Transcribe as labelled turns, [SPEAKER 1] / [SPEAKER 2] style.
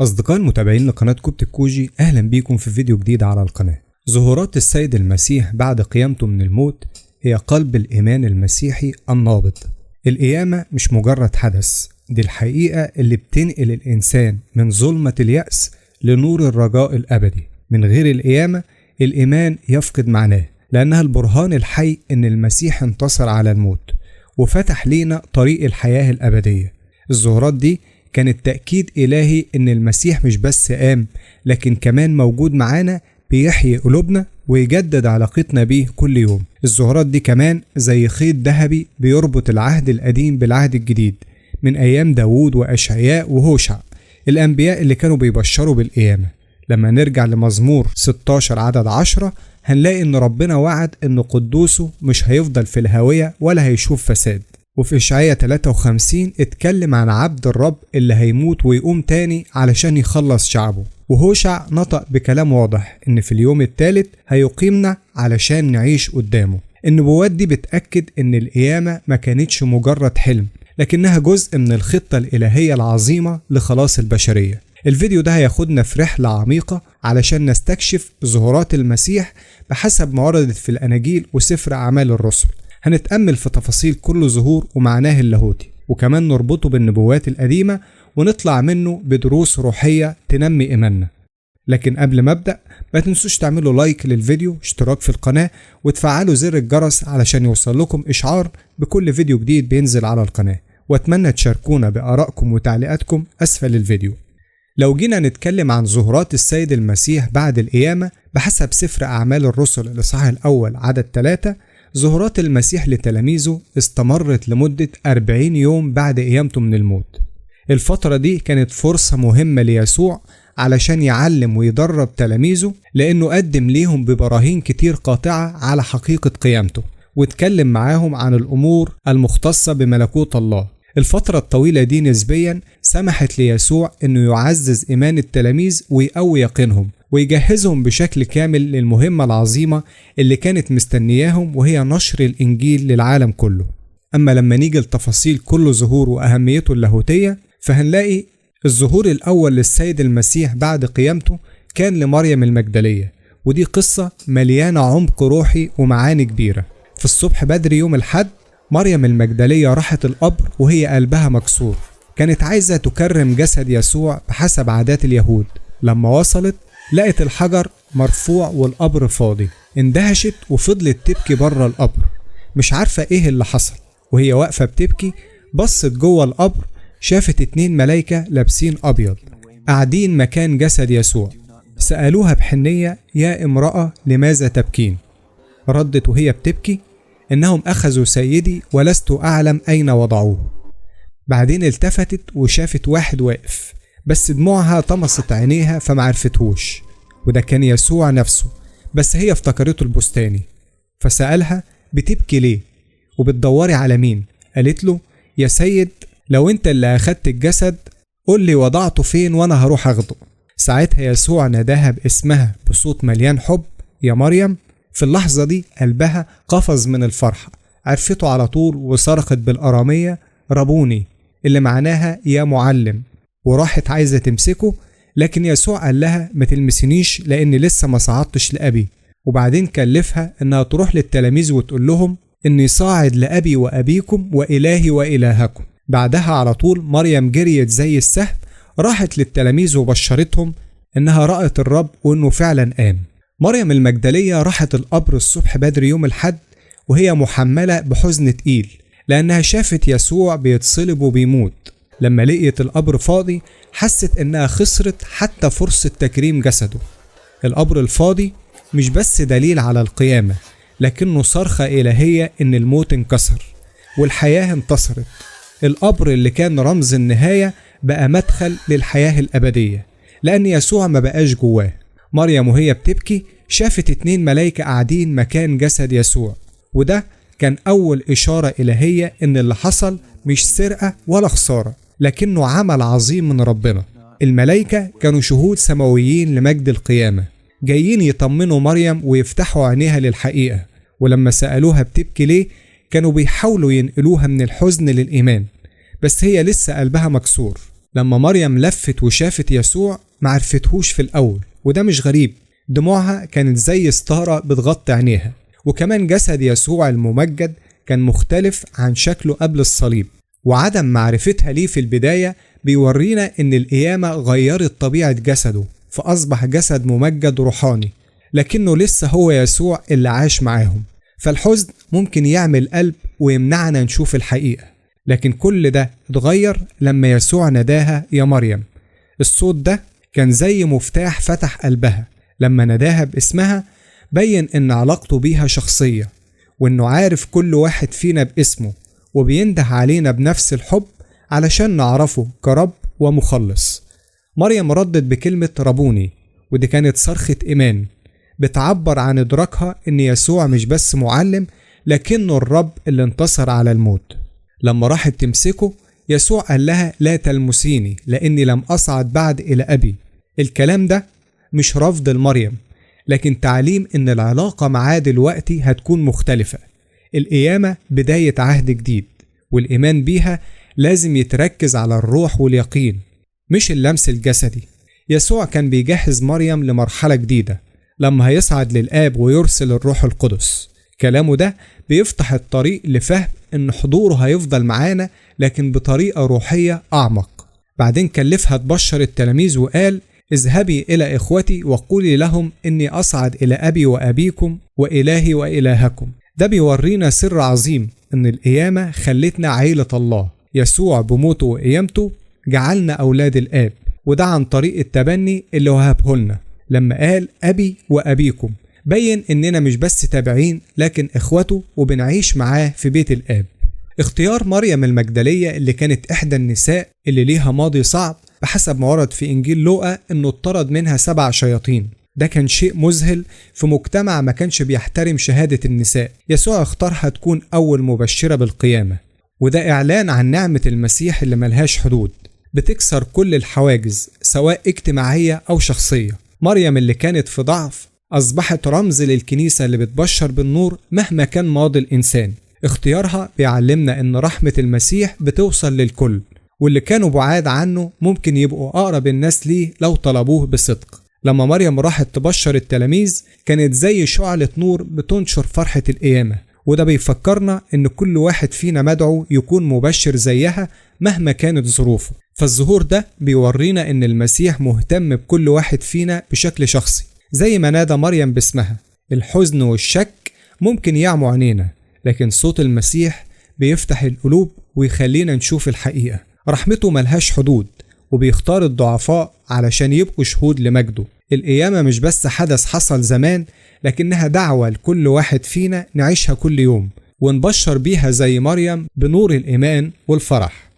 [SPEAKER 1] أصدقاء المتابعين لقناة كوبتك كوجي، أهلا بيكم في فيديو جديد على القناة. ظهورات السيد المسيح بعد قيامته من الموت هي قلب الإيمان المسيحي النابض. القيامة مش مجرد حدث، دي الحقيقة اللي بتنقل الإنسان من ظلمة اليأس لنور الرجاء الأبدي. من غير القيامة الإيمان يفقد معناه، لأنها البرهان الحي إن المسيح انتصر على الموت وفتح لينا طريق الحياة الأبدية. الظهورات دي كانت تأكيد إلهي إن المسيح مش بس قام، لكن كمان موجود معانا بيحيي قلوبنا ويجدد علاقتنا بيه كل يوم. الظهورات دي كمان زي خيط ذهبي بيربط العهد القديم بالعهد الجديد، من أيام داوود وأشعياء وهوشع، الأنبياء اللي كانوا بيبشروا بالقيامة. لما نرجع لمزمور 16 عدد 10 هنلاقي إن ربنا وعد إن قدوسه مش هيفضل في الهاوية ولا هيشوف فساد. وفي إشعياء 53 اتكلم عن عبد الرب اللي هيموت ويقوم تاني علشان يخلص شعبه. وهوشع نطق بكلام واضح إن في اليوم الثالث هيقيمنا علشان نعيش قدامه. النبوات دي بتأكد إن القيامة ما كانتش مجرد حلم، لكنها جزء من الخطة الإلهية العظيمة لخلاص البشرية. الفيديو ده هياخدنا في رحلة عميقة علشان نستكشف ظهورات المسيح بحسب ما وردت في الأناجيل وسفر أعمال الرسل. هنتأمل في تفاصيل كل ظهور ومعناه اللاهوتي، وكمان نربطه بالنبوات القديمة ونطلع منه بدروس روحية تنمي إيماننا. لكن قبل ما أبدأ ما تنسوش تعملوا لايك للفيديو، اشتراك في القناة، وتفعلوا زر الجرس علشان يوصل لكم إشعار بكل فيديو جديد بينزل على القناة. وأتمنى تشاركونا بآرائكم وتعليقاتكم أسفل الفيديو. لو جينا نتكلم عن ظهورات السيد المسيح بعد القيامة بحسب سفر أعمال الرسل الإصحاح الأول عدد 3، ظهورات المسيح لتلاميذه استمرت لمدة 40 يوم بعد قيامته من الموت. الفترة دي كانت فرصة مهمة ليسوع علشان يعلم ويدرب تلاميذه، لأنه قدم ليهم ببراهين كتير قاطعة على حقيقة قيامته، واتكلم معاهم عن الأمور المختصة بملكوت الله. الفترة الطويلة دي نسبيا سمحت ليسوع أنه يعزز إيمان التلاميذ ويقوي يقينهم ويجهزهم بشكل كامل للمهمة العظيمة اللي كانت مستنياهم، وهي نشر الإنجيل للعالم كله. أما لما نيجي لتفاصيل كل ظهور وأهميته اللاهوتية، فهنلاقي الظهور الأول للسيد المسيح بعد قيامته كان لمريم المجدلية، ودي قصة مليانة عمق روحي ومعاني كبيرة. في الصبح بدري يوم الحد مريم المجدلية راحت القبر وهي قلبها مكسور، كانت عايزة تكرم جسد يسوع بحسب عادات اليهود. لما وصلت لقت الحجر مرفوع والقبر فاضي، اندهشت وفضلت تبكي بره القبر، مش عارفة ايه اللي حصل. وهي واقفة بتبكي بصت جوه القبر، شافت 2 ملايكة لابسين أبيض قاعدين مكان جسد يسوع. سألوها بحنية: يا امرأة لماذا تبكين؟ ردت وهي بتبكي: إنهم أخذوا سيدي ولست أعلم أين وضعوه. بعدين التفتت وشافت واحد واقف، بس دموعها طمست عينيها فمعرفتهوش، وده كان يسوع نفسه، بس هي افتكرته البستاني. فسألها: بتبكي ليه؟ وبتدوري على مين؟ قالت له: يا سيد، لو انت اللي أخدت الجسد قل لي وضعته فين وانا هروح اخده. ساعتها يسوع ناداها باسمها بصوت مليان حب: يا مريم. في اللحظة دي قلبها قفز من الفرحة، عرفته على طول وصرخت بالأرامية: ربوني، اللي معناها يا معلم، وراحت عايزة تمسكه، لكن يسوع قال لها: ما تلمسنيش لأني لسه ما صعدتش لأبي. وبعدين كلفها إنها تروح للتلاميذ وتقول لهم: إني صاعد لأبي وأبيكم وإلهي وإلهكم. بعدها على طول مريم جريت زي السهم، راحت للتلاميذ وبشرتهم إنها رأت الرب وإنه فعلا قام. مريم المجدلية راحت القبر الصبح بدري يوم الحد وهي محملة بحزن تقيل، لأنها شافت يسوع بيتصلب وبيموت. لما لقيت القبر فاضي حست إنها خسرت حتى فرصة تكريم جسده. القبر الفاضي مش بس دليل على القيامة، لكنه صرخة إلهية إن الموت انكسر والحياة انتصرت. القبر اللي كان رمز النهاية بقى مدخل للحياة الأبدية، لأن يسوع ما بقاش جواه. مريم وهي بتبكي شافت 2 ملايكة قاعدين مكان جسد يسوع، وده كان أول إشارة إلهية إن اللي حصل مش سرقة ولا خسارة، لكنه عمل عظيم من ربنا. الملايكة كانوا شهود سماويين لمجد القيامة، جايين يطمنوا مريم ويفتحوا عينيها للحقيقة. ولما سألوها بتبكي ليه، كانوا بيحاولوا ينقلوها من الحزن للإيمان، بس هي لسه قلبها مكسور. لما مريم لفت وشافت يسوع معرفتهوش في الأول، وده مش غريب، دموعها كانت زي ستارة بتغطي عينيها. وكمان جسد يسوع الممجد كان مختلف عن شكله قبل الصليب، وعدم معرفتها ليه في البداية بيورينا إن القيامة غيرت طبيعة جسده، فأصبح جسد ممجد روحاني، لكنه لسه هو يسوع اللي عاش معاهم. فالحزن ممكن يعمل قلب ويمنعنا نشوف الحقيقة، لكن كل ده اتغير لما يسوع نداها يا مريم. الصوت ده كان زي مفتاح فتح قلبها. لما نداها باسمها بين إن علاقته بيها شخصية، وإنه عارف كل واحد فينا باسمه، وبينده علينا بنفس الحب علشان نعرفه كرب ومخلص. مريم ردت بكلمة ربوني، ودي كانت صرخة إيمان بتعبر عن إدراكها إن يسوع مش بس معلم، لكنه الرب اللي انتصر على الموت. لما راحت تمسكه يسوع قال لها لا تلمسيني لأني لم أصعد بعد إلى أبي. الكلام ده مش رفض لمريم، لكن تعليم إن العلاقة معاه دلوقتي هتكون مختلفة. القيامة بداية عهد جديد، والإيمان بيها لازم يتركز على الروح واليقين مش اللمس الجسدي. يسوع كان بيجهز مريم لمرحلة جديدة لما هيصعد للآب ويرسل الروح القدس. كلامه ده بيفتح الطريق لفهم إن حضوره هيفضل معانا، لكن بطريقة روحية أعمق. بعدين كلفها تبشر التلاميذ وقال اذهبي إلى إخوتي وقولي لهم إني أصعد إلى أبي وأبيكم وإلهي وإلهكم. ده بيورينا سر عظيم، إن القيامة خلتنا عيلة الله. يسوع بموته وقيامته جعلنا أولاد الآب، وده عن طريق التبني اللي وهبه لنا لما قال أبي وأبيكم. بين إننا مش بس تابعين لكن إخوته، وبنعيش معاه في بيت الآب. اختيار مريم المجدلية اللي كانت إحدى النساء اللي ليها ماضي صعب، بحسب ما ورد في إنجيل لوقا إنه اطرد منها 7 شياطين. ده كان شيء مذهل في مجتمع ما كانش بيحترم شهادة النساء. يسوع اختارها تكون أول مبشرة بالقيامة، وده إعلان عن نعمة المسيح اللي ملهاش حدود، بتكسر كل الحواجز سواء اجتماعية أو شخصية. مريم اللي كانت في ضعف أصبحت رمز للكنيسة اللي بتبشر بالنور مهما كان ماضي الإنسان. اختيارها بيعلمنا إن رحمة المسيح بتوصل للكل، واللي كانوا بعاد عنه ممكن يبقوا أقرب الناس ليه لو طلبوه بصدق. لما مريم راحت تبشر التلاميذ كانت زي شعلة نور بتنشر فرحة القيامة، وده بيفكرنا إن كل واحد فينا مدعو يكون مبشر زيها مهما كانت ظروفه. فالظهور ده بيورينا إن المسيح مهتم بكل واحد فينا بشكل شخصي. زي ما نادى مريم باسمها، الحزن والشك ممكن يعموا عينينا، لكن صوت المسيح بيفتح القلوب ويخلينا نشوف الحقيقة. رحمته ملهاش حدود، وبيختار الضعفاء علشان يبقوا شهود لمجده. القيامة مش بس حدث حصل زمان، لكنها دعوة لكل واحد فينا نعيشها كل يوم ونبشر بيها زي مريم بنور الإيمان والفرح.